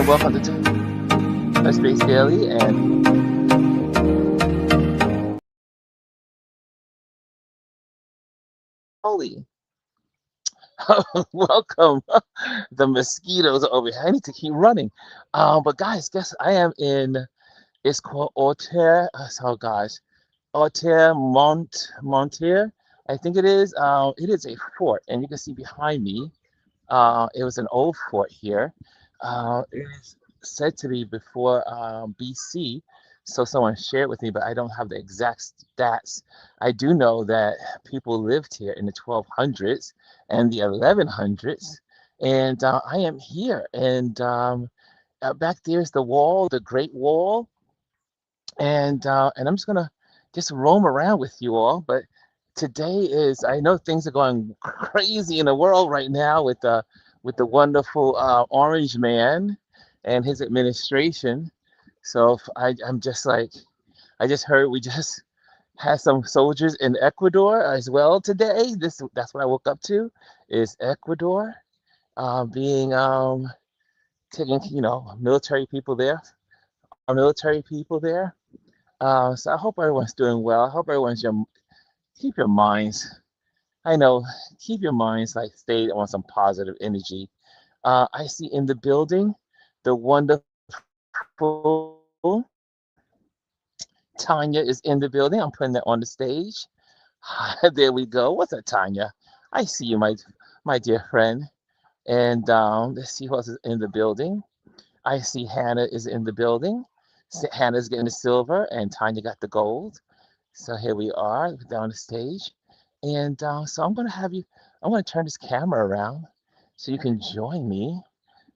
welcome to Space Daily, and holy, welcome. The mosquitoes are over here. I need to keep running. But guys, guess I am in. It's called Auteur. Oh gosh, Auteur Montier. I think it is. It is a fort, and you can see behind me. It was an old fort here. It is said to be before BC, so someone shared with me, but I don't have the exact stats. I do know that people lived here in the 1200s and the 1100s, and I am here. And back there's the wall, the Great Wall, and I'm just gonna just roam around with you all. But today is, I know things are going crazy in the world right now with the wonderful Orange Man and his administration. So I'm just like, I just heard we just had some soldiers in Ecuador as well today. That's what I woke up to, is Ecuador being taking, military people there, our military people there. So I hope everyone's doing well. I hope everyone's keep your minds. I know, keep your minds like stayed on some positive energy. I see in the building the wonderful Tanya is in the building. I'm putting that on the stage. There we go. What's up, Tanya? I see you, my dear friend. And let's see who else is in the building. I see Hannah is in the building. Hannah's getting the silver, and Tanya got the gold. So here we are down the stage. And so I'm going to I'm going to turn this camera around so you can join me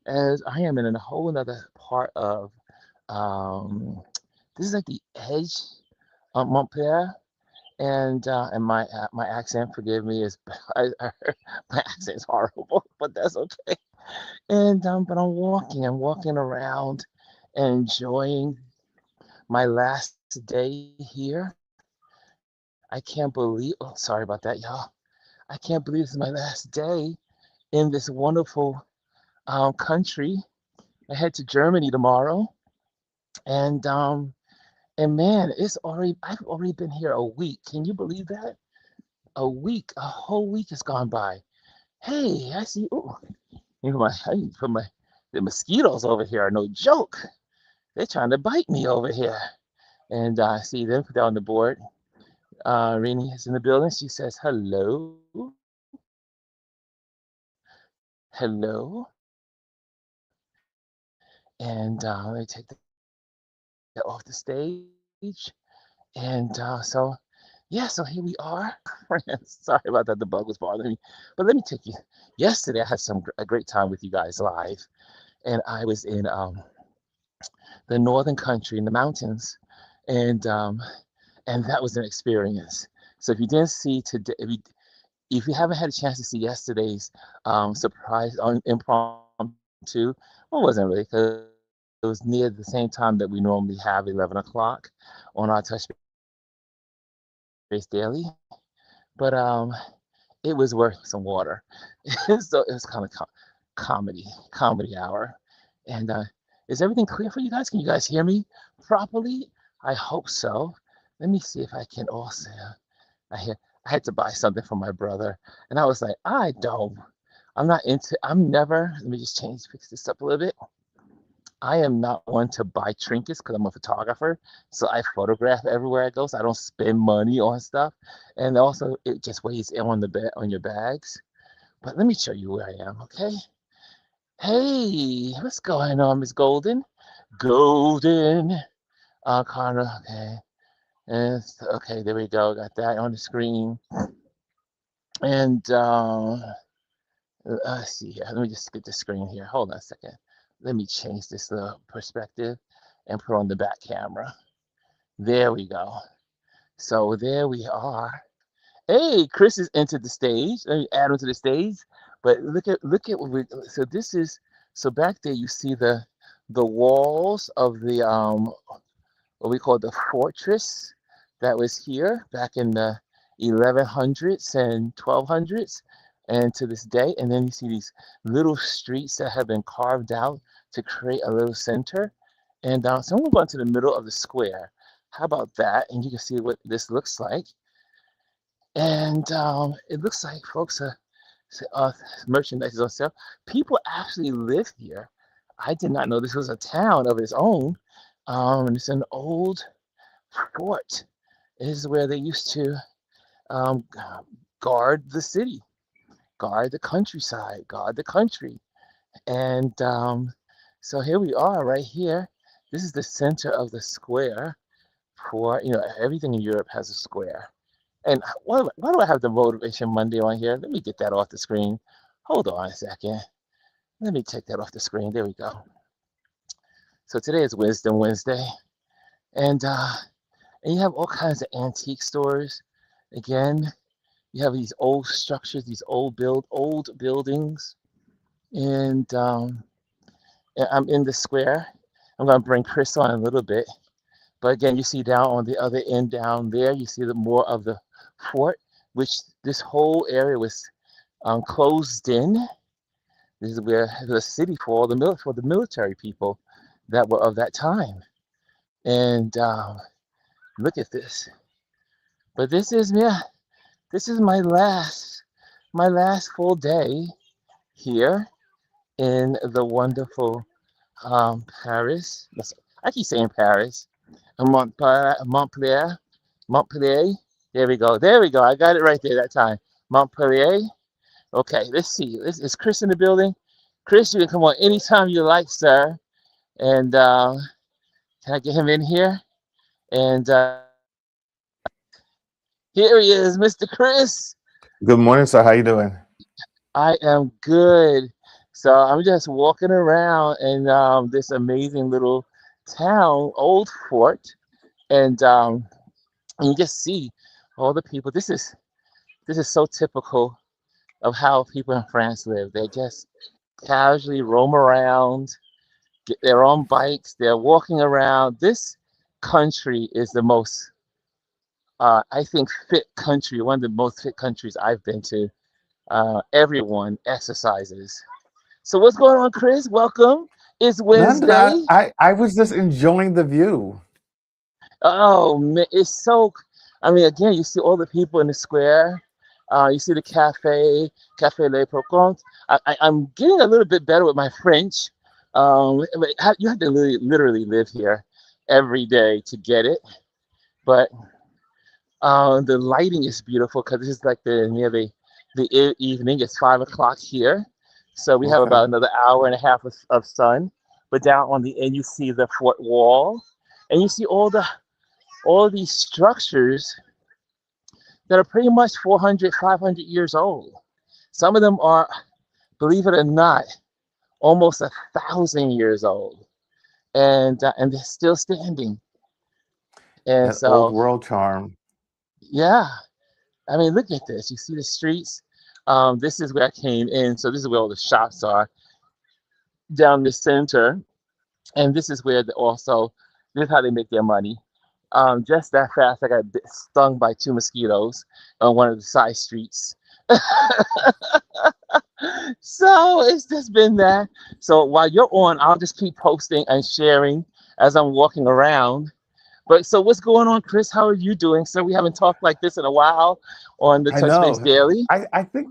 as I am in a whole another part of, this is like the edge of Montpellier. And my accent, forgive me, is my accent is horrible, but that's okay. And but I'm walking around, enjoying my last day here. I can't believe, oh, sorry about that, y'all. I can't believe this is my last day in this wonderful country. I head to Germany tomorrow, and man, I've already been here a week. Can you believe that? A week, a whole week has gone by. Hey, I see. Oh, the mosquitoes over here are no joke. They're trying to bite me over here. And I see them put down the board. Rini is in the building. She says, hello. Hello. And let me take that off the stage. And so here we are. Sorry about that. The bug was bothering me. But let me take you. Yesterday, I had a great time with you guys live. And I was in the northern country in the mountains. And that was an experience. So if you didn't see today, if you haven't had a chance to see yesterday's surprise on impromptu, well, it wasn't really, because it was near the same time that we normally have 11 o'clock on our Touch Base Daily. But it was worth some water. So it was kind of comedy hour. And is everything clear for you guys? Can you guys hear me properly? I hope so. Let me see if I can also. I had to buy something for my brother, and I was like, I'm never. Let me just fix this up a little bit. I am not one to buy trinkets because I'm a photographer, so I photograph everywhere I go. So I don't spend money on stuff, and also it just weighs on your bags. But let me show you where I am, okay? Hey, what's going on, Miss Golden? Golden, Connor. Okay, and okay, there we go. Got that on the screen, and let's see here. Let me just get the screen here. Hold on a second. Let me change this little perspective and put on the back camera. There we go. So there we are. Hey, Chris has entered the stage. Let me add him to the stage. But look at what so back there you see the walls of the what we call the fortress that was here back in the 1100s and 1200s and to this day. And then you see these little streets that have been carved out to create a little center. And so I'm going to go into the middle of the square. How about that? And you can see what this looks like. And it looks like folks are uh, merchandise is on sale. People actually live here. I did not know this was a town of its own. And it's an old fort. This is where they used to um, guard the city, guard the countryside, guard the country. And so here we are right here. This is the center of the square for, everything in Europe has a square. And why do I have the Motivation Monday on here? Let me get that off the screen. Hold on a second. Let me take that off the screen. There we go. So today is Wisdom Wednesday. And you have all kinds of antique stores. Again, you have these old structures, these old buildings. And I'm in the square. I'm going to bring Chris on in a little bit. But again, you see down on the other end down there, you see the more of the fort, which this whole area was closed in. This is where the city for the military people that were of that time. And look at this. But this is my last full day here in the wonderful Paris. I keep saying Paris. Montpellier. There we go. I got it right there that time. Montpellier. Okay, let's see. Is Chris in the building? Chris, you can come on anytime you like, sir. And can I get him in here? And here he is, Mr. Chris. Good morning, sir. How you doing? I am good. So I'm just walking around in this amazing little town, Old Fort, and you just see all the people. This is so typical of how people in France live. They just casually roam around, they're on bikes, they're walking around. This country is the most, I think, fit country, one of the most fit countries I've been to. Everyone exercises. So what's going on, Chris? Welcome. It's None. Wednesday. I was just enjoying the view. Oh man, it's so. I mean, again, you see all the people in the square. You see the Cafe Le Pocont. I'm getting a little bit better with my French. But you have to literally live here every day to get it. But the lighting is beautiful because this is like near the evening. It's 5 o'clock here, so we have Okay. about another hour and a half of sun. But down on the end, you see the fort wall, and you see all these structures that are pretty much 400, 500 years old. Some of them are, believe it or not, almost 1,000 years old, and they're still standing. And That old so, world charm. yeah, I mean, look at this. You see the streets. This is where I came in. So this is where all the shops are down the center, and this is where this is how they make their money. Just that fast, I got stung by 2 mosquitoes on one of the side streets. So it's just been that. So while you're on, I'll just keep posting and sharing as I'm walking around. But so what's going on, Chris? How are you doing? So we haven't talked like this in a while on the I Touch Base know. Daily. I think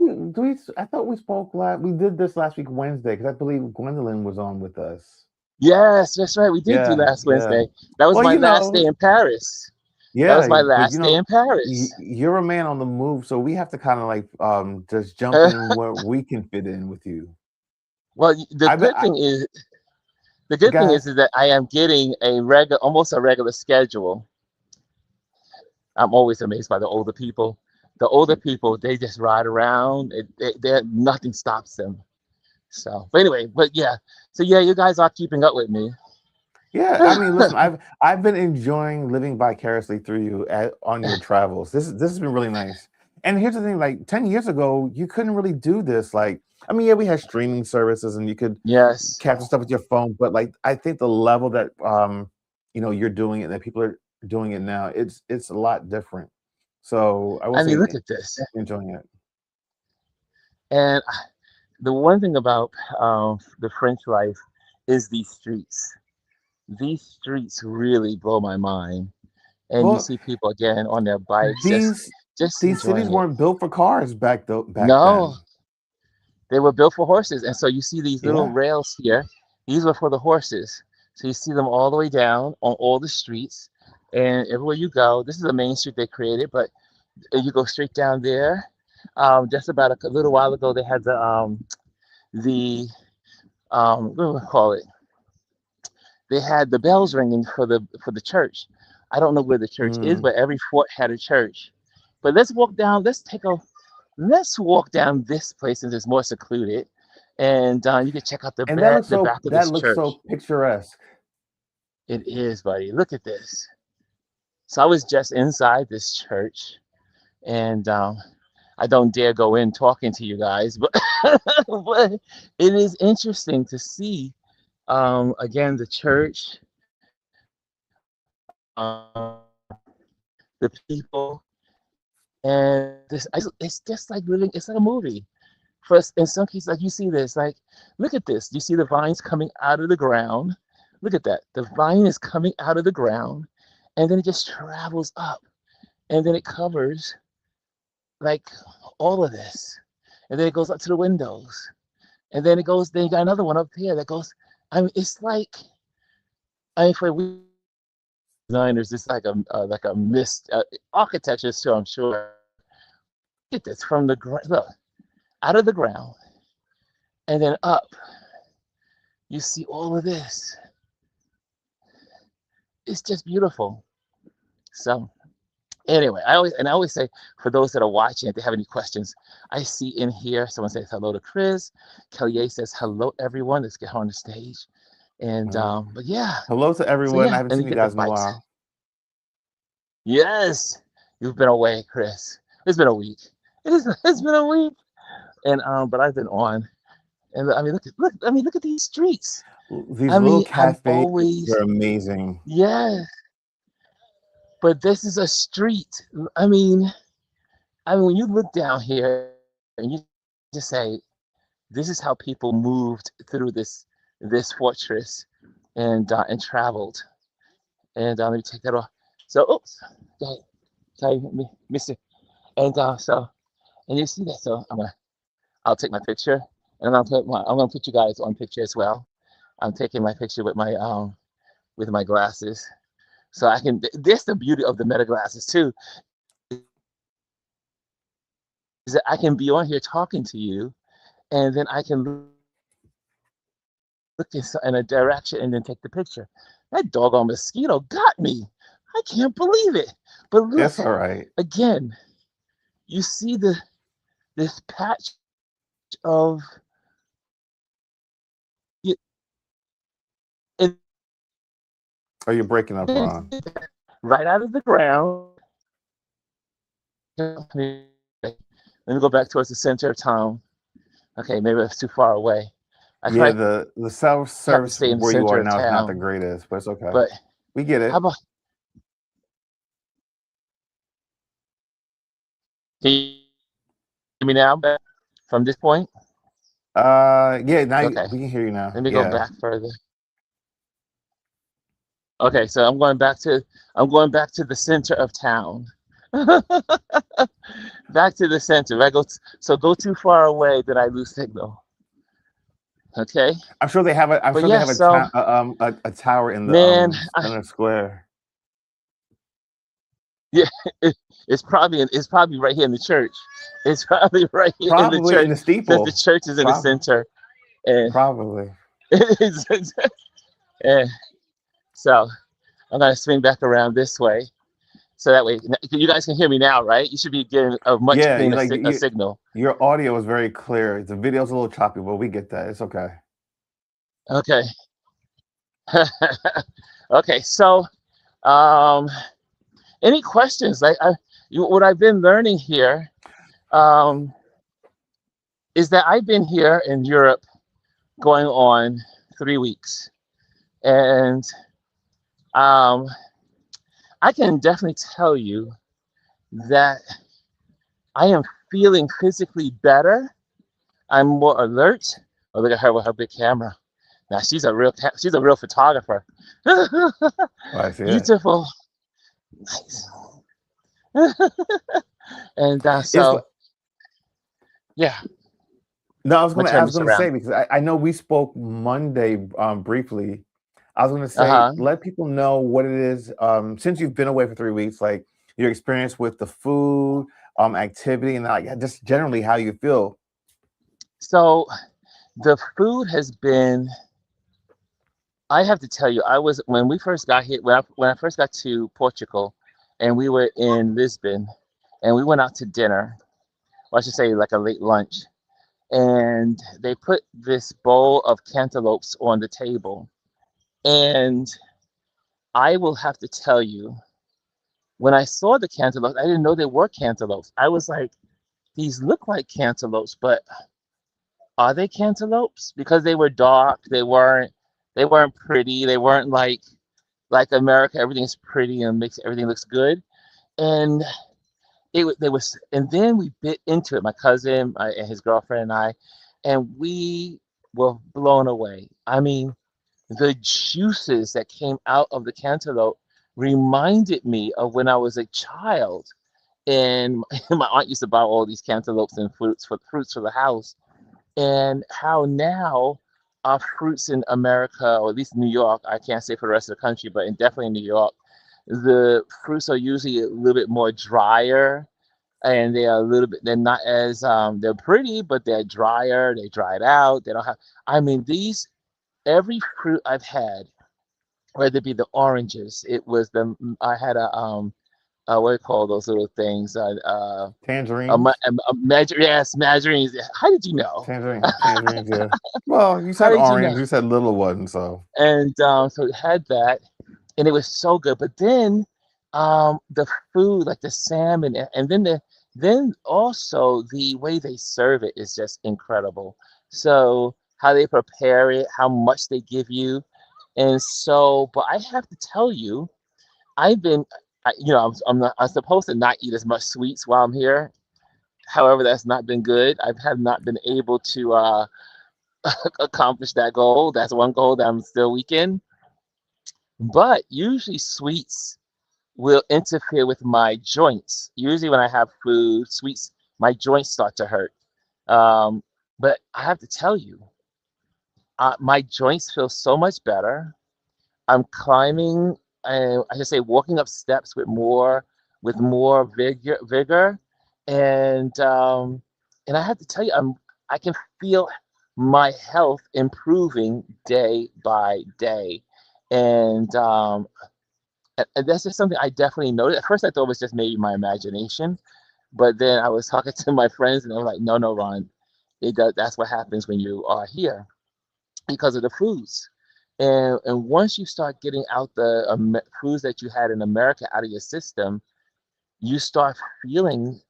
I thought we spoke last. We did this last week Wednesday because I believe Gwendolyn was on with us. Yes, that's right. We did do Yeah, last yeah. Wednesday. That was Well, my last day in Paris. That was yeah, my because last day in Paris. you're a man on the move, so we have to kind of like just jump in where we can fit in with you. Well, I bet. the good thing Guys, is that I am getting almost a regular schedule. I'm always amazed by the older people. The older people, they just ride around. Nothing stops them. So, but anyway, yeah. So yeah, you guys are keeping up with me. yeah. I mean, listen, I've been enjoying living vicariously through you on your travels. This has been really nice. And here's the thing: like 10 years ago, you couldn't really do this. Like, I mean, yeah, we had streaming services, and you could Yes. capture stuff with your phone. But like, I think the level that you're doing it, that people are doing it now, it's a lot different. So I will I mean, say, look at this. enjoying it. And the one thing about the French life is these streets. These streets really blow my mind. And you Well, see people again on their bikes, these just these cities enjoying it. weren't built for cars back No, then. they were built for horses. And so you see these little Yeah. rails here. These were for the horses. So you see them all the way down on all the streets. And everywhere you go, this is a main street they created, but you go straight down there. Just about a little while ago, they had the what do we call it? They had the bells ringing for the church. I don't know where the church is, Mm. but every fort had a church. But let's walk down. Let's walk down this place since it's more secluded, and you can check out And the back of that this looks so church. picturesque. It is, buddy. Look at this. So I was just inside this church, and I don't dare go in talking to you guys, but but it is interesting to see again the church, the people, and it's just like living. It's like a movie. First, in some cases, like you see this, like look at this. You see the vines coming out of the ground. Look at that. The vine is coming out of the ground, and then it just travels up, and then it covers like all of this, and then it goes up to the windows, and then it goes. Then you got another one up here that goes. I mean, it's like I mean, for we designers, it's like a mist architecture too. I'm sure. Look at this from the ground, look out of the ground, and then up. You see all of this. It's just beautiful. So anyway, I always say for those that are watching, if they have any questions, I see in here someone says hello to Chris. Kelly says hello everyone. Let's get her on the stage. And but yeah, Hello to so everyone. I yeah, haven't and you seen you get the guys in a bikes. while. Yes, you've been away, Chris. It's been a week. It's been a week. And but I've been on. And I mean look at these streets. These I little mean, I'm cafes always are amazing. yeah, but this is a street. I mean when you look down here and you just say, this is how people moved through this fortress and traveled. And let me take that off. So oops, sorry, Mister. And so and you see that. So I'll take my picture and I'm gonna put you guys on picture as well. I'm taking my picture with my glasses. So I can that's the beauty of the meta glasses too, is that I can be on here talking to you and then I can look in a direction and then take the picture. That doggone mosquito got me. I can't believe it. But look, It's all right. again, you see this patch of it, Oh, you're breaking up, Ron. right out of the ground. Let me go back towards the center of town. Okay, maybe it's too far away. I Yeah, probably the cell have to service stay in the where you are center of now is not the town. greatest, but it's okay. But We get how it. about can you hear me now from this point? Yeah, now Okay, we can hear you now. let me go Yeah. back further. Okay, so I'm going back to the center of town. Back to the center. If I go too far away, then I lose signal. Okay, I'm sure they have but yeah, so a tower in the man, center square. yeah, it's probably right here in the church. It's probably right here in the Probably in church the because the steeple. church is in the center, and Probably. and so I'm gonna swing back around this way, so that way you guys can hear me now, right? You should be getting a much Yeah, cleaner signal. your audio is very clear. The video's a little choppy, but we get that. It's okay. Okay. Okay. So, um, any questions? What I've been learning here um, is that I've been here in Europe going on 3 weeks, and um, I can definitely tell you that I am feeling physically better. I'm more alert. Oh, look at her with her big camera. Now she's a real photographer. Oh, I see it. Beautiful. Nice. And It's so yeah, No, I'm gonna I turn was this gonna around. say because I know we spoke Monday briefly. I was gonna say Uh-huh. let people know what it is since you've been away for 3 weeks, like your experience with the food, activity, and like just generally how you feel. So the food has been, I have to tell you, I was when we first got here, when I first got to Portugal, and we were in Lisbon, and we went out to dinner, or I should say like a late lunch, and they put this bowl of cantaloupes on the table. And I will have to tell you, when I saw the cantaloupes, I didn't know they were cantaloupes. I was like, these look like cantaloupes, but are they cantaloupes? Because they were dark, they weren't pretty, they weren't like America, everything's pretty and makes everything looks good. And there was, and then we bit into it, my cousin and his girlfriend and I, and we were blown away. I mean, the juices that came out of the cantaloupe reminded me of when I was a child. And my aunt used to buy all these cantaloupes and fruits for the house, and how now our fruits in America, or at least New York, I can't say for the rest of the country, but definitely in New York, the fruits are usually a little bit more drier, and they are a little bit, they're not as they're pretty, but they're drier, they dried out, they don't have, I mean, these, every fruit I've had, whether it be the oranges, it was the, I had what do you call those little things, Tangerines, yes, margarines. How did you know? tangerines, yeah. Well, you How said did you know? orange, you said little one, so And so it had that, and it was so good. But then the food, like the salmon, and then also the way they serve it is just incredible. So how they prepare it, how much they give you, and so. But I have to tell you, I've been, I'm supposed to not eat as much sweets while I'm here. However, that's not been good. I have not been able to accomplish that goal. That's one goal that I'm still weak in. But usually sweets will interfere with my joints. Usually when I have food, sweets, my joints start to hurt. Um, but I have to tell you, my joints feel so much better. I'm climbing, I should say, walking up steps with more vigor, and I have to tell you, I can feel my health improving day by day, and and that's just something I definitely noticed. At first, I thought it was just maybe my imagination, but then I was talking to my friends, and they were like, "No, no, Ron, it does. That's what happens when you are here because of the foods." And once you start getting out the foods that you had in America out of your system, you start feeling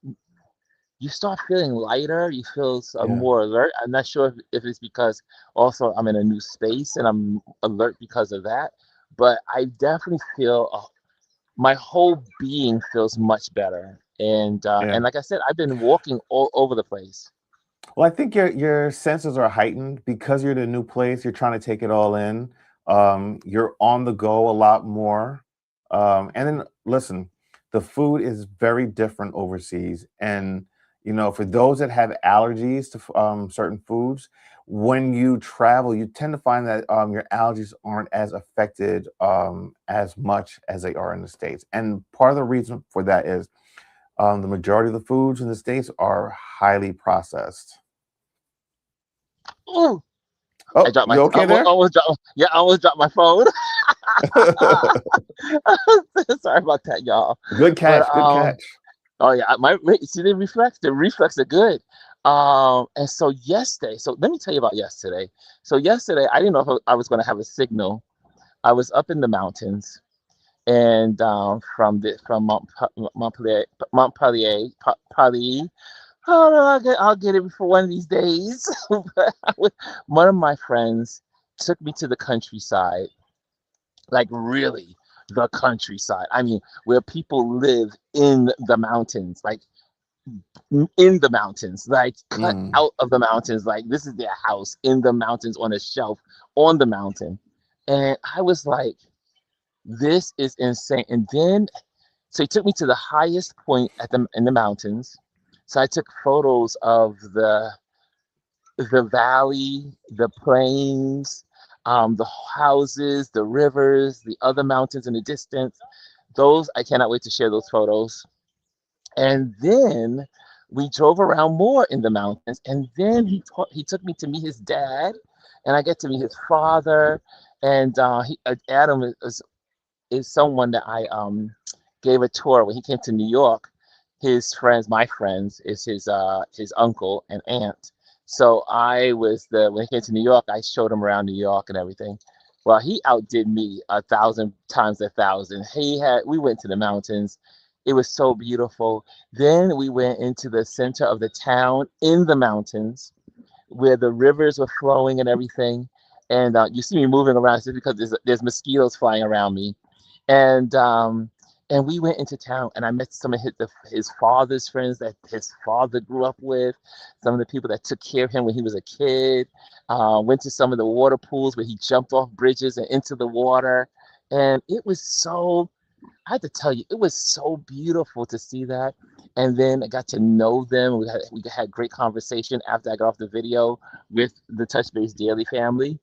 you start feeling lighter. You feel yeah. more alert. I'm not sure if it's because also I'm in a new space and I'm alert because of that, but I definitely feel my whole being feels much better. And Yeah. like I said, I've been walking all over the place. Well, I think your senses are heightened because you're in a new place. You're trying to take it all in. You're on the go a lot more. And then listen, the food is very different overseas. And for those that have allergies to certain foods, when you travel, you tend to find that your allergies aren't as affected as much as they are in the States. And part of the reason for that is the majority of the foods in the States are highly processed. Ooh, I Oh, dropped my, you okay there? yeah, I almost dropped my phone. Sorry about that, y'all. Good But catch. Good catch. oh yeah, see the reflex. The reflex are good. And so yesterday, so let me tell you about yesterday. So yesterday, I didn't know if I was going to have a signal. I was up in the mountains, and from Montpellier. Oh no, I'll get it for one of these days. But one of my friends took me to the countryside, like really the countryside. I mean, where people live in the mountains, like in the mountains, like cut Mm. out of the mountains. Like this is their house in the mountains on a shelf on the mountain. And I was like, this is insane. And then, so he took me to the highest point at the in the mountains. So I took photos of the valley, the plains, the houses, the rivers, the other mountains in the distance. Those I cannot wait to share those photos. And then we drove around more in the mountains. And then he took me to meet his dad, and I get to meet his father. And Adam is someone that I gave a tour when he came to New York. His friends, my friends, is his uncle and aunt. So I was the when he came to New York, I showed him around New York and everything. Well, he outdid me 1,000 times 1,000. We went to the mountains. It was so beautiful. Then we went into the center of the town in the mountains where the rivers were flowing and everything. And you see me moving around just because there's mosquitoes flying around me. And we went into town, and I met some of his father's friends that his father grew up with, some of the people that took care of him when he was a kid. Went to some of the water pools where he jumped off bridges and into the water, and it was so. I had to tell you, it was so beautiful to see that. And then I got to know them. We had great conversation after I got off the video with the Touch Base Daily family.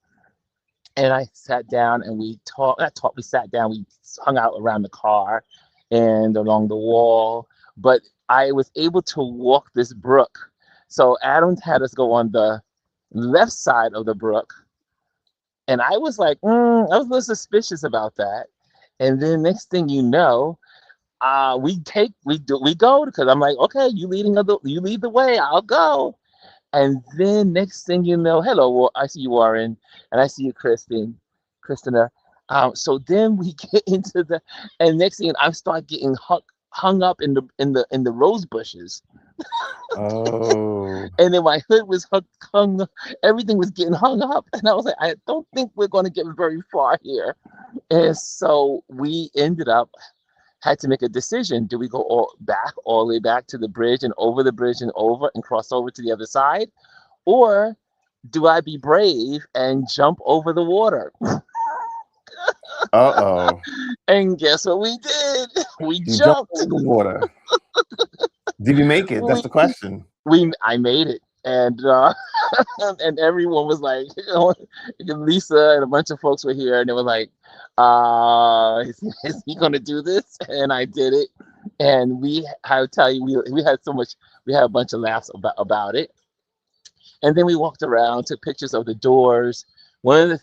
And I sat down and we talked. Not talked. We sat down. We hung out around the car and along the wall. But I was able to walk this brook. So Adam had us go on the left side of the brook, and I was like, I was a little suspicious about that. And then next thing you know, we go because I'm like, okay, you lead the way, I'll go. And then next thing you know, hello, I see you, Warren, and I see you, Christina. So then we get into and next thing I start getting hung up in the rose bushes, Oh, and then my hood was hung, everything was getting hung up, and I was like, I don't think we're going to get very far here. And so we ended up had to make a decision. Do we go all the way back to the bridge and over the bridge and over and cross over to the other side? Or do I be brave and jump over the water? uh-oh. And guess what we did? We You jumped jumped. over the water. Did you make it? That's We the question. I made it. And and everyone was like, Lisa and a bunch of folks were here, and they were like, is he gonna do this? And I did it. And I would tell you, we had so much, we had a bunch of laughs about it. And then we walked around, took pictures of the doors. One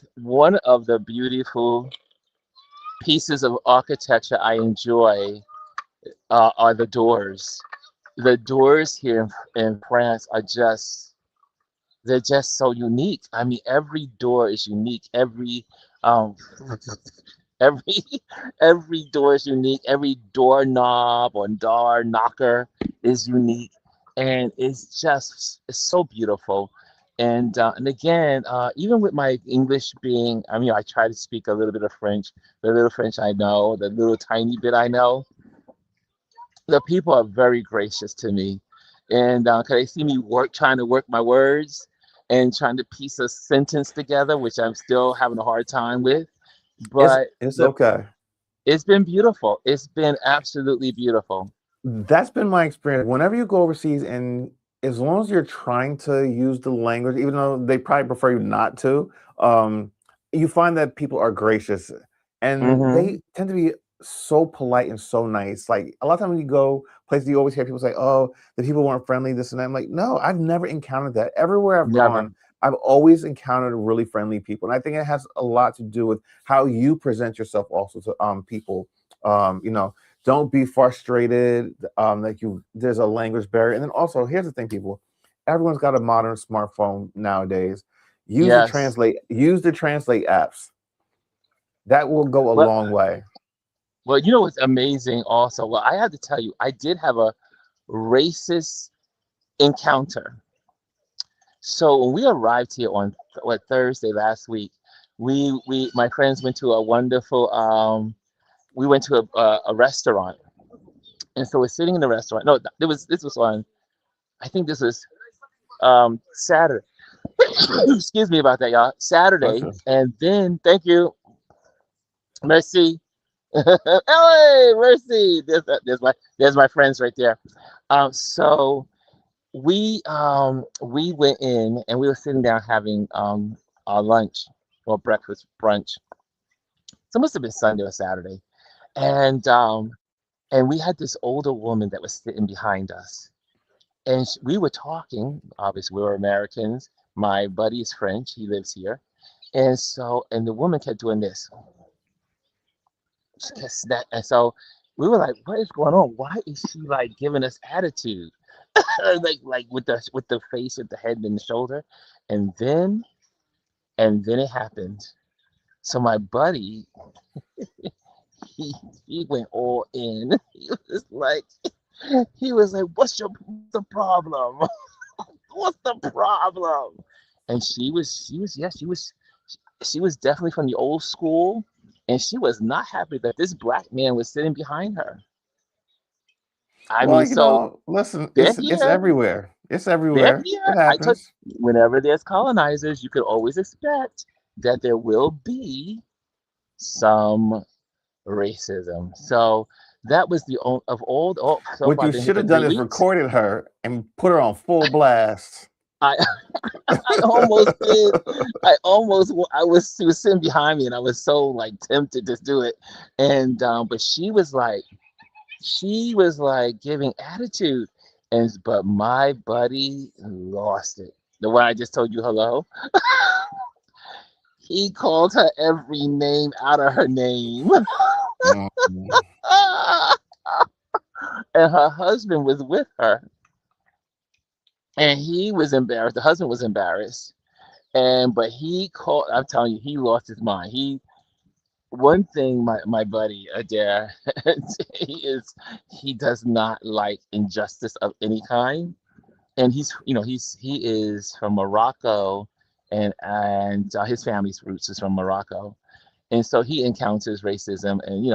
of the beautiful pieces of architecture I enjoy are the doors. The doors here in France are they're just so unique. I mean, every door is unique. Um, every every door is unique. Every doorknob or door knocker is unique, and it's so beautiful. And again, even with my English being, I mean, I try to speak a little bit of French. The little French I know, the little tiny bit I know, the people are very gracious to me, and cause they see me trying to work my words and trying to piece a sentence together, which I'm still having a hard time with. It's But it's okay. it's been beautiful. It's been absolutely beautiful. That's been my experience. Whenever you go overseas, and as long as you're trying to use the language, even though they probably prefer you not to, um, you find that people are gracious and Hmm. they tend to be so polite and so nice. Like a lot of times when you go places, you always hear people say, "Oh, the people weren't friendly," this and that. I'm like, no, I've never encountered that. Everywhere I've Never. gone, I've always encountered really friendly people, and I think it has a lot to do with how you present yourself also to people. You know, don't be frustrated that you there's a language barrier. And then also, here's the thing, people, everyone's got a modern smartphone nowadays. Yes. Use the translate apps. That will go a Well, long way. you know what's amazing also? Well, I have to tell you, I did have a racist encounter. So when we arrived here on Thursday last week, my friends went to a wonderful we went to a restaurant, And so we're sitting in the restaurant. No, this was on. I think this was Saturday. Excuse me about that, y'all. Saturday, Okay. and then thank you, Mercy. Hey, Mercy. There's my friends right there. So we went in and we were sitting down having our lunch or breakfast brunch. So it must have been Sunday or Saturday, and we had this older woman that was sitting behind us, and we were talking. Obviously, we were Americans. My buddy is French. He lives here, and the woman kept doing this. And so we were like, "What is going on? Why is she like giving us attitude?" like with the face, with the head and the shoulder, and then it happened. So my buddy, he he went all in. He was like, "What's the problem? What's the problem?" And she was definitely from the old school, and she was not happy that this black man was sitting behind her. I Well, mean, so listen, they're it's here, everywhere. It's they're everywhere. here. It I took happens. Whenever there's colonizers, you could always expect that there will be some racism. So that was the only of all. Oh, so What far you I've been here should for have done three is weeks. recorded her and put her on full blast. I I almost did. She was sitting behind me, and I was so like tempted to do it, and but she was like giving attitude, and but my buddy lost it. The one I just told you hello, he called her every name out of her name. Mm. And her husband was with her, and he was embarrassed. The husband was embarrassed, but he called. I'm telling you, he lost his mind. One thing, my buddy Adair, he does not like injustice of any kind, and he is from Morocco, and his family's roots is from Morocco, and so he encounters racism, and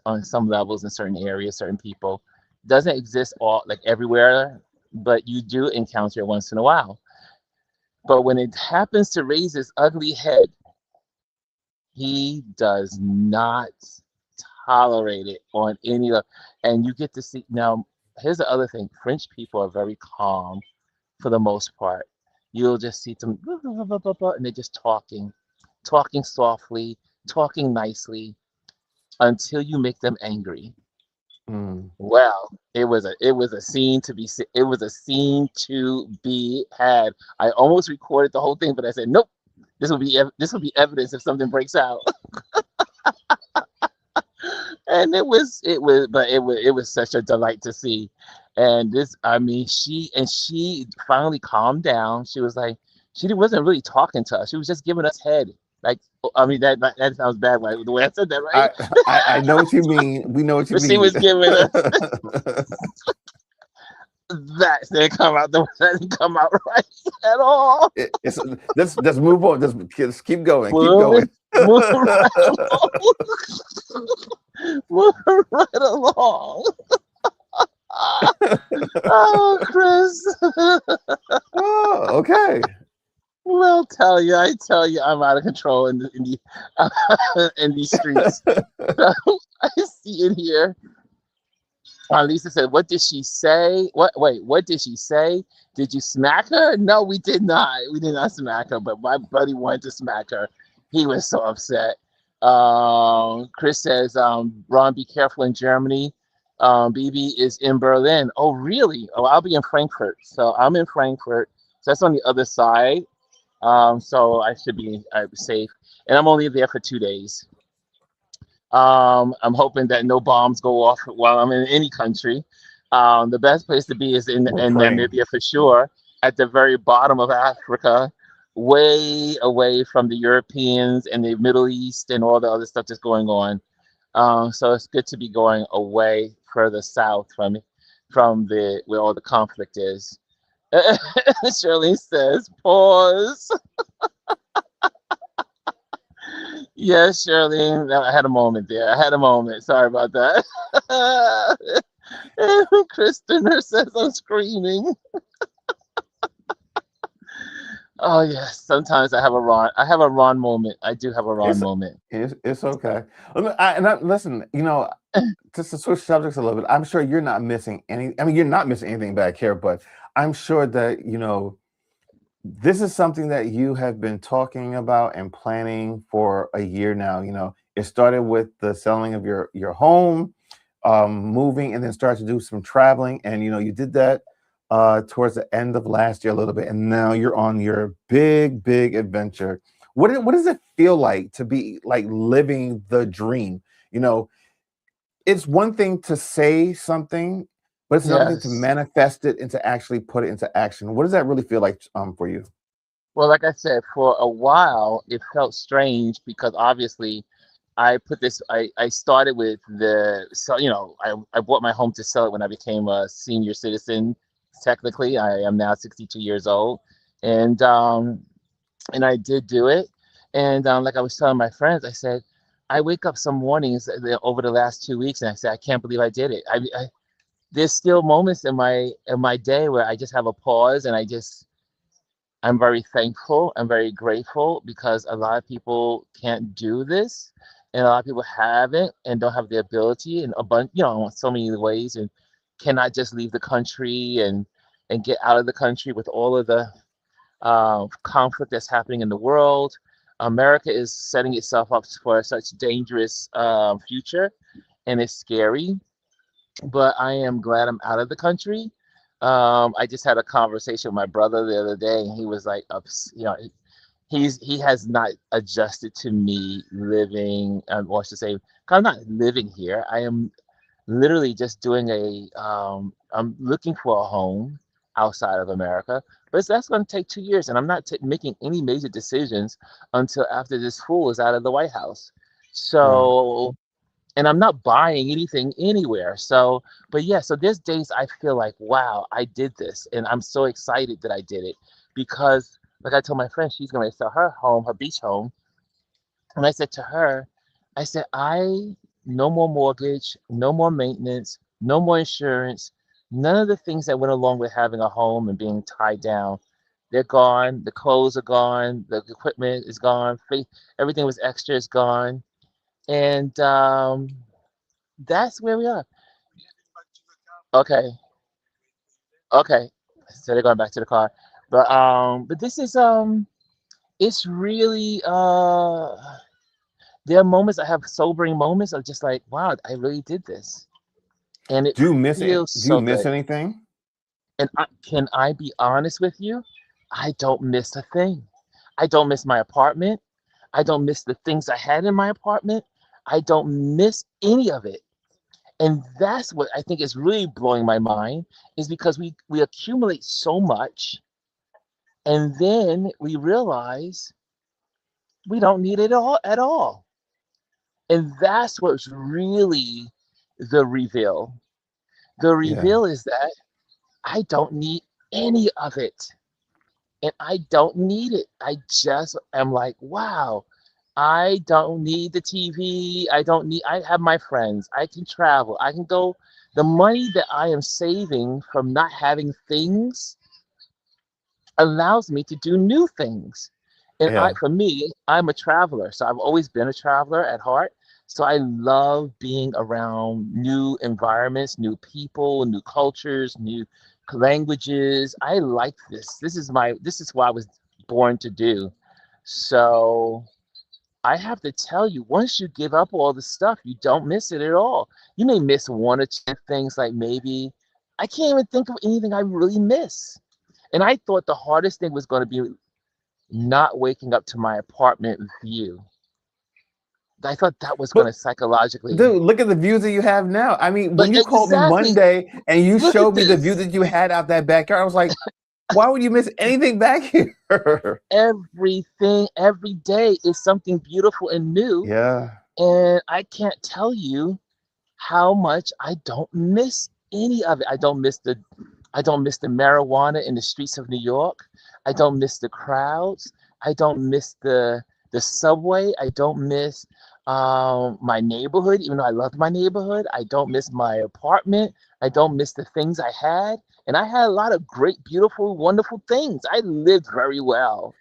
on some levels in certain areas, certain people doesn't exist all like everywhere, but you do encounter it once in a while. But when it happens to raise his ugly head, he does not tolerate it on any level. And you get to see now. Here's the other thing: French people are very calm for the most part. You'll just see them, and they're just talking softly, talking nicely until you make them angry. Mm. Well, it was a scene to be it was a scene to be had. I almost recorded the whole thing, but I said nope. This will be evidence if something breaks out. And it was such a delight to see. And I mean, she finally calmed down. She was like, she wasn't really talking to us. She was just giving us head. Like, I mean, that sounds bad, right? The way I said that, right? I, I know what you mean. We know what you But she mean. was giving us that didn't come out right at all. It's let's move on. Just keep going. Keep Moving, going. moving right along, moving right along. Oh, Chris. Oh, okay. Well, I tell you, I'm out of control in these streets. So I see it here. Lisa said, "What did she say? What? Wait, what did she say? Did you smack her? No, we did not. We did not smack her. But my buddy wanted to smack her. He was so upset." Chris says, "Ron, be careful in Germany. BB is in Berlin. Oh, really? Oh, I'll be in Frankfurt. So I'm in Frankfurt. So that's on the other side. So I should be safe. And I'm only there for 2 days. I'm hoping that no bombs go off while I'm in any country. The best place to be is We're in praying. Namibia for sure, at the very bottom of Africa, way away from the Europeans and the Middle East and all the other stuff that's going on. So it's good to be going away further south from the where all the conflict is. Shirley says, pause. Yes, Shirley, I had a moment there. I had a moment. Sorry about that. And Kristen says I'm screaming. Oh yes, sometimes I have a Ron. I have a Ron moment. I do have a Ron It's moment. it's okay. Listen, just to switch subjects a little bit, I'm sure you're not missing any. I mean, you're not missing anything back here, but I'm sure that this is something that you have been talking about and planning for a year now. It started with the selling of your home, moving, and then started to do some traveling, and you did that towards the end of last year a little bit, and now you're on your big adventure. What does it feel like to be like living the dream? You know, it's one thing to say something, but it's another thing to Yes. manifest it and to actually put it into action. What does that really feel like for you? Well, like I said, for a while it felt strange because obviously I put this. I started with so I bought my home to sell it when I became a senior citizen. Technically, I am now 62 years old, and I did do it. And like I was telling my friends, I said, I wake up some mornings over the last 2 weeks, and I said, I can't believe I did it. There's still moments in my day where I just have a pause, and I'm very thankful. I'm very grateful because a lot of people can't do this, and a lot of people haven't and don't have the ability and a bunch, in so many ways, and cannot just leave the country and get out of the country with all of the conflict that's happening in the world. America is setting itself up for such dangerous future, and it's scary. But I am glad I'm out of the country. I just had a conversation with my brother the other day, and he was like, he has not adjusted to me living, or I should say, I'm not living here. I am literally just doing I'm looking for a home outside of America, but that's going to take 2 years, and I'm not making any major decisions until after this fool is out of the White House. Right. So, and I'm not buying anything anywhere. So, but yeah, so there's days I feel like, wow, I did this, and I'm so excited that I did it because, like I told my friend, she's going to sell her home, her beach home, and I said to her, I said, no more mortgage, no more maintenance, no more insurance, none of the things that went along with having a home and being tied down. They're gone. The clothes are gone. The equipment is gone. Everything was extra is gone. And that's where we are. Okay. Okay. So they're going back to the car. But this is it's really there are moments I have sobering moments of just like, wow, I really did this. And it Do you miss it? feels Do you so miss good. anything? And can I be honest with you? I don't miss a thing. I don't miss my apartment. I don't miss the things I had in my apartment. I don't miss any of it. And that's what I think is really blowing my mind is because we accumulate so much and then we realize we don't need it all at all. And that's what's really the reveal. The Yeah. reveal is that I don't need any of it. And I don't need it. I just am like, wow, I don't need the TV. I have my friends. I can travel. I can go. The money that I am saving from not having things allows me to do new things. And Yeah. for me, I'm a traveler. So I've always been a traveler at heart. So I love being around new environments, new people, new cultures, new languages. I like this. This is what I was born to do. So I have to tell you, once you give up all the stuff, you don't miss it at all. You may miss one or two things, like maybe I can't even think of anything I really miss. And I thought the hardest thing was going to be not waking up to my apartment view. I thought that was going But to psychologically, dude, look at the views that you have now. I mean, but when you called me exactly, Monday and you look at showed me the view this. that you had out that backyard, I was like, why would you miss anything back here? Everything, every day is something beautiful and new. Yeah. And I can't tell you how much I don't miss any of it. I don't miss the marijuana in the streets of New York. I don't miss the crowds. I don't miss the subway. I don't miss my neighborhood, even though I love my neighborhood. I don't miss my apartment. I don't miss the things I had. And I had a lot of great, beautiful, wonderful things. I lived very well.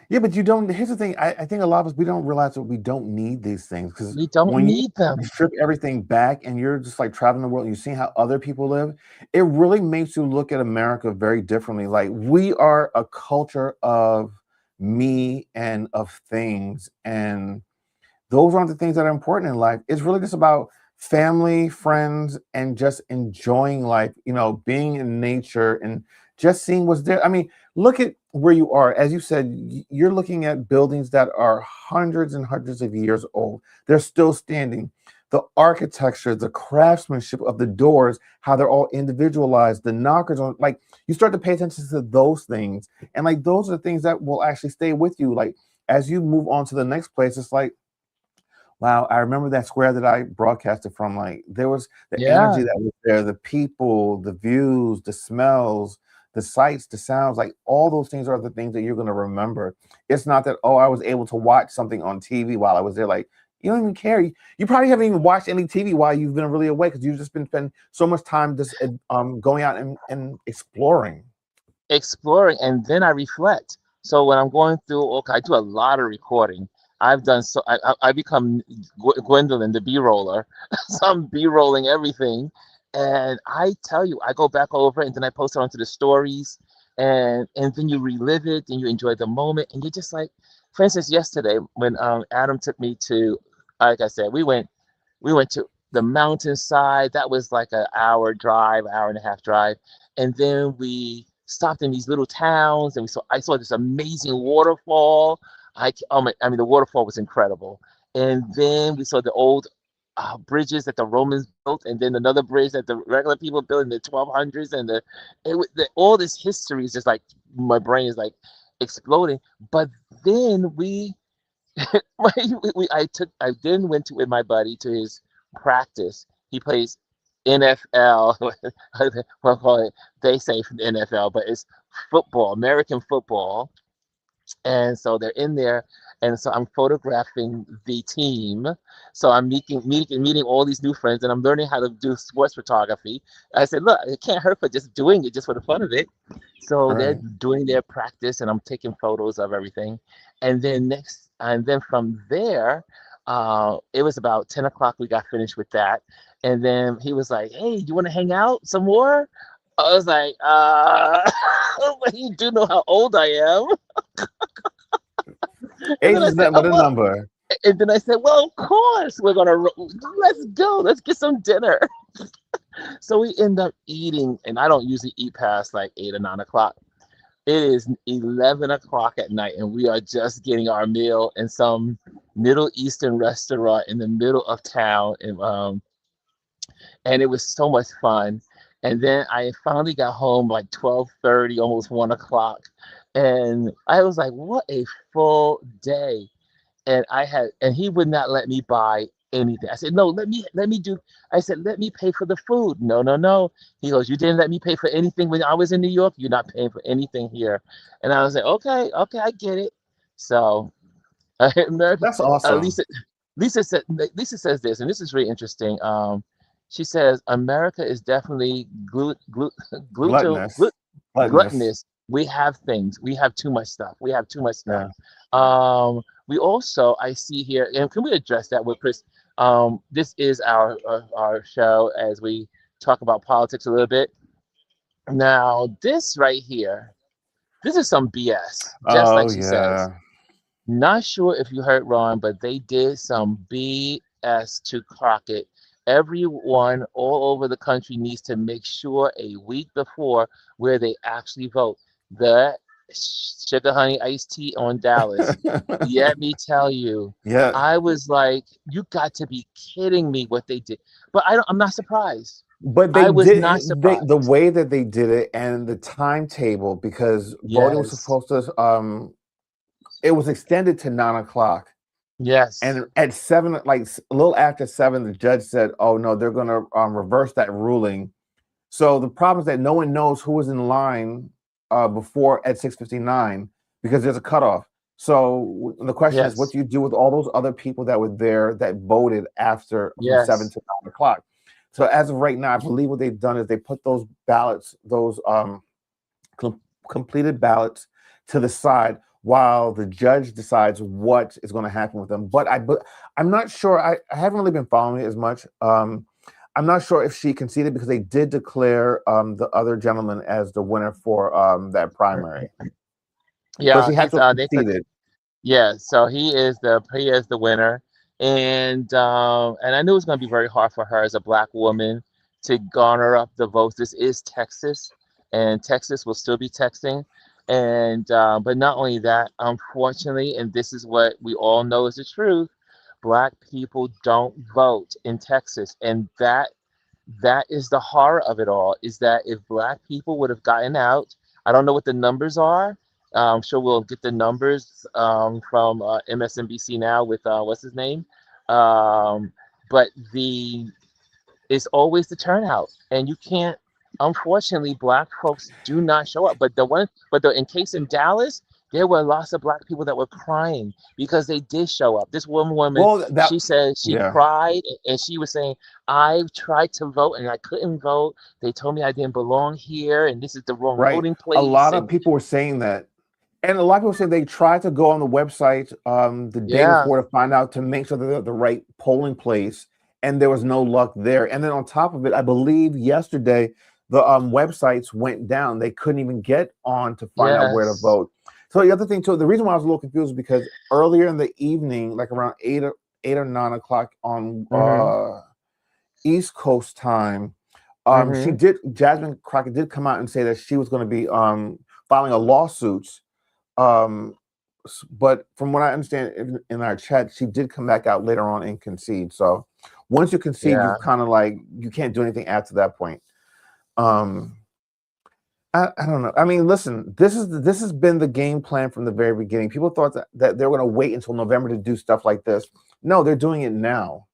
Yeah, but you don't. Here's the thing. I think a lot of us we don't realize that we don't need these things because We don't when you need them. strip everything back and you're just like traveling the world and you're seeing how other people live, it really makes you look at America very differently. Like we are a culture of me and of things, and those aren't the things that are important in life. It's really just about family, friends, and just enjoying life, being in nature and just seeing what's there. I mean, look at where you are. As you said, you're looking at buildings that are hundreds and hundreds of years old. They're still standing. The architecture, the craftsmanship of the doors, how they're all individualized, the knockers on, like, you start to pay attention to those things. And like, those are the things that will actually stay with you. Like, as you move on to the next place, it's like, wow, I remember that square that I broadcasted from. Like there was the energy Yeah. that was there, the people, the views, the smells, the sights, the sounds, like all those things are the things that you're gonna remember. It's not that, oh, I was able to watch something on TV while I was there. Like you don't even care. You probably haven't even watched any TV while you've been really awake because you've just been spending so much time just going out and exploring. Exploring, and then I reflect. So when I'm going through, okay, I do a lot of recording. I've done so. I become Gwendolyn, the B-roller. So I'm B-rolling everything, and I tell you, I go back over it, and then I post it onto the stories, and then you relive it, and you enjoy the moment, and you're just like, for instance, yesterday when Adam took me to, like I said, we went to the mountainside. That was like an hour drive, hour and a half drive. And then we stopped in these little towns and I saw this amazing waterfall. I mean, the waterfall was incredible. And then we saw the old bridges that the Romans built, and then another bridge that the regular people built in the 1200s. And all this history is just like, my brain is like exploding. But then I then went to with my buddy to his practice. He plays NFL. We'll call it. They say NFL, but it's football, American football. And so they're in there, and so I'm photographing the team. So I'm meeting all these new friends, and I'm learning how to do sports photography. I said, look, it can't hurt for just doing it, just for the fun of it. So All they're right. doing their practice, and I'm taking photos of everything. And then from there, it was about 10 o'clock. We got finished with that, and then he was like, "Hey, you want to hang out some more?" I was like, you do know how old I am. And Age then I is said, nothing "Oh but a well." number. And then I said, "Well, of course let's go. Let's get some dinner." So we end up eating, and I don't usually eat past like 8 or 9 o'clock. It is 11 o'clock at night, and we are just getting our meal in some Middle Eastern restaurant in the middle of town, and it was so much fun. And then I finally got home like 12:30, almost 1 o'clock, and I was like, "What a full day!" And he would not let me buy anything. I said, "No, let me do." I said, "Let me pay for the food." No, no, no. He goes, "You didn't let me pay for anything when I was in New York. You're not paying for anything here." And I was like, "Okay, okay, I get it." So America, That's awesome. Lisa, Lisa says this, and this is really interesting. She says America is definitely Gluttonous. Gluttonous. gluttonous. We have things. We have too much stuff. We have too much stuff. Yeah. We also, I see here, and can we address that with Chris? This is our show as we talk about politics a little bit. Now, this right here, this is some BS, just Oh like she says. yeah. Not sure if you heard Ron, but they did some BS to Crockett. Everyone all over the country needs to make sure a week before where they actually vote. The sugar honey iced tea on Dallas. Let me tell you, Yeah. I was like, you got to be kidding me what they did. But I'm not surprised. But they I was did not the surprised. way that they did it and the timetable because voting was Yes. supposed to it was extended to 9 o'clock. Yes. And at seven, like a little after seven, the judge said, "Oh no, they're going to reverse that ruling." So the problem is that no one knows who was in line before at 6:59 because there's a cutoff. So the question is, what Yes. do you do with all those other people that were there that voted after from seven Yes. to 9 o'clock? So as of right now, I believe what they've done is they put those ballots, those com- completed ballots, to the side while the judge decides what is going to happen with them. But I'm not sure. I haven't really been following it as much. I'm not sure if she conceded because they did declare the other gentleman as the winner for that primary. So Yeah, she has he's to have they could. conceded. Yeah, so he is the winner, and I knew it was going to be very hard for her as a black woman to garner up the votes. This is Texas, and Texas will still be texting, and but not only that, unfortunately, and this is what we all know is the truth, black people don't vote in Texas, and that is the horror of it all, is that if black people would have gotten out, I don't know what the numbers are. I'm sure we'll get the numbers from MSNBC now with what's his name. Um, but it's always the turnout, and you can't. Unfortunately, black folks do not show up. In case in Dallas, there were lots of black people that were crying because they did show up. This one woman, Well, that she said she yeah. cried and she was saying, "I tried to vote and I couldn't vote. They told me I didn't belong here, and this is the wrong Right. voting A place." lot of And people were saying that. And a lot of people say they tried to go on the website the day yeah, before to find out to make sure that they're at the right polling place, and there was no luck there. And then on top of it, I believe yesterday the websites went down. They couldn't even get on to find out where to yes, vote. So the other thing too, the reason why I was a little confused is because earlier in the evening, like around 8 or 9 o'clock on mm-hmm, East Coast time, mm-hmm, Jasmine Crockett did come out and say that she was going to be filing a lawsuit. um, but from what I understand in our chat, she did come back out later on and concede. So once you concede, yeah. you've kind of like you can't do anything after that point. Um, I don't know. I mean, listen, this has been the game plan from the very beginning. People thought that they were going to wait until November to do stuff like this. No, they're doing it now.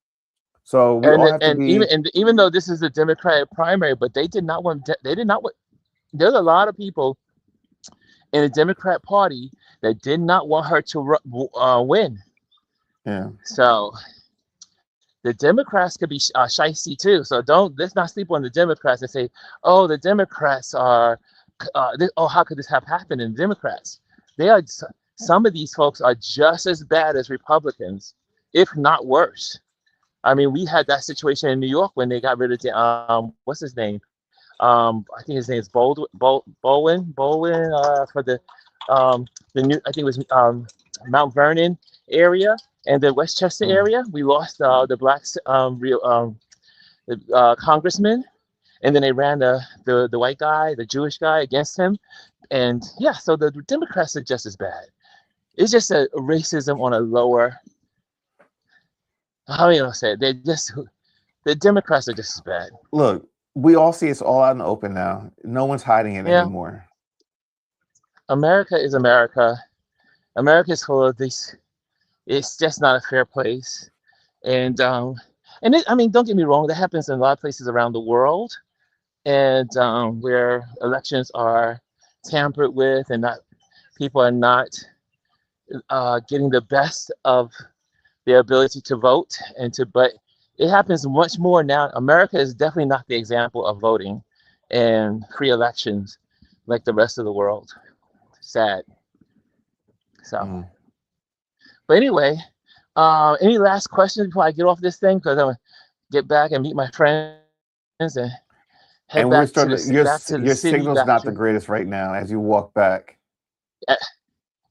So we all And have to and even be and even though this is the Democratic primary, but they did not want. There's a lot of people in the Democrat Party that did not want her to win. yeah. So the Democrats could be shicey too. So let's not sleep on the Democrats and say, oh, the Democrats are, how could this have happened in Democrats? They are. Some of these folks are just as bad as Republicans, if not worse. I mean, we had that situation in New York when they got rid of what's his name? I think his name is Bolwin for the new. I think it was Mount Vernon area and the Westchester Mm. area. We lost the black real the congressman, and then they ran the white guy, the Jewish guy, against him. And yeah, so the Democrats are just as bad. It's just a racism on a lower. How do you say it? The Democrats are just as bad. Look, we all see it's all out in the open now. No one's hiding it Yeah, anymore. America is America. America is full of these. It's just not a fair place. And I mean, don't get me wrong, that happens in a lot of places around the world, and where elections are tampered with, and not people are not getting the best of their ability to vote but it happens much more now. America is definitely not the example of voting and free elections like the rest of the world. Sad. So, Mm. but anyway, any last questions before I get off this thing? Because I'm gonna get back and meet my friends and head back to And we're back starting. to the city. Your Back to signal's not the greatest right now as you walk back.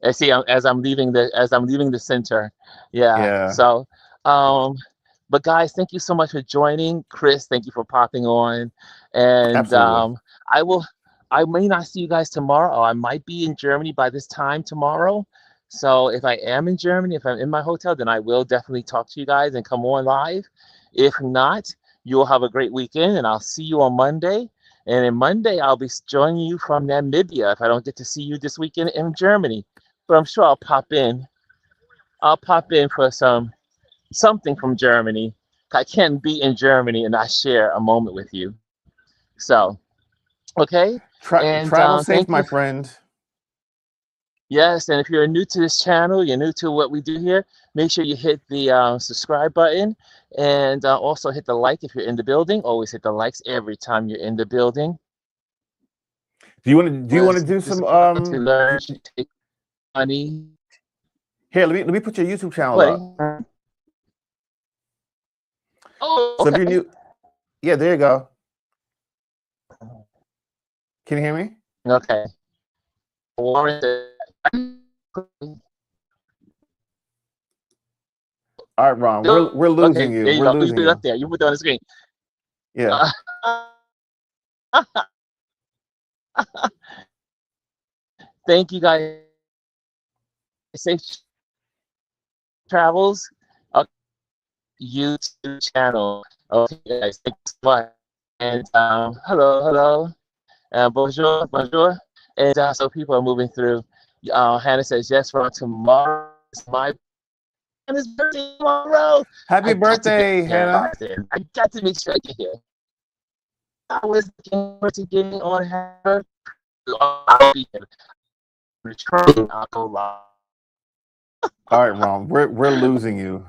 I see. As I'm leaving the center. Yeah. Yeah, So, um, but guys, thank you so much for joining. Chris, thank you for popping on, and absolutely. I will. I may not see you guys tomorrow. Or I might be in Germany by this time tomorrow. So if I am in Germany, if I'm in my hotel, then I will definitely talk to you guys and come on live. If not, you'll have a great weekend, and I'll see you on Monday. And then Monday, I'll be joining you from Namibia if I don't get to see you this weekend in Germany. But I'm sure I'll pop in. I'll pop in for something from Germany. I can't be in Germany and not share a moment with you. So, okay. And Travel thank safe, you. my friend. Yes, and if you're new to this channel, you're new to what we do here, make sure you hit the subscribe button and also hit the like if you're in the building. Always hit the likes every time you're in the building. Do you want to do This some to learn, take money. here, let me put your YouTube channel Play. up. Oh, So if you're okay. new, yeah, there you go. Can you hear me? Okay. Warren. All right, Ron, we're losing Okay, you. there you We're go. You losing put it up you. there. You put it on the screen. Yeah. Thank you guys. Safe travels. YouTube channel. Okay, guys, thanks so much. And hello, bonjour, bonjour. And so people are moving through. Hannah says, yes, Ron, tomorrow is my Hannah's birthday tomorrow. Happy I got to get birthday, Hannah. here. I got to make sure I get here. I was looking forward to getting on her. I'll be here. Returning, I'll go live. All right, Ron, we're losing you.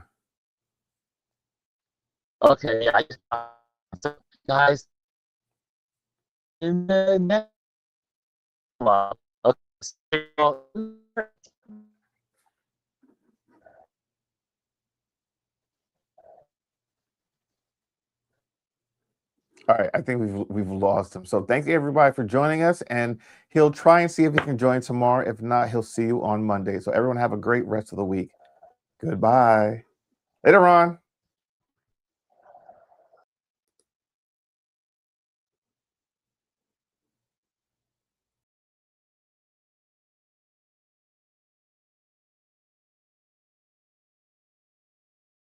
Okay, guys, in the next one. Okay. All right, I think we've lost him. So thank you everybody for joining us, and he'll try and see if he can join tomorrow. If not, he'll see you on Monday. So everyone have a great rest of the week. Goodbye. Later on.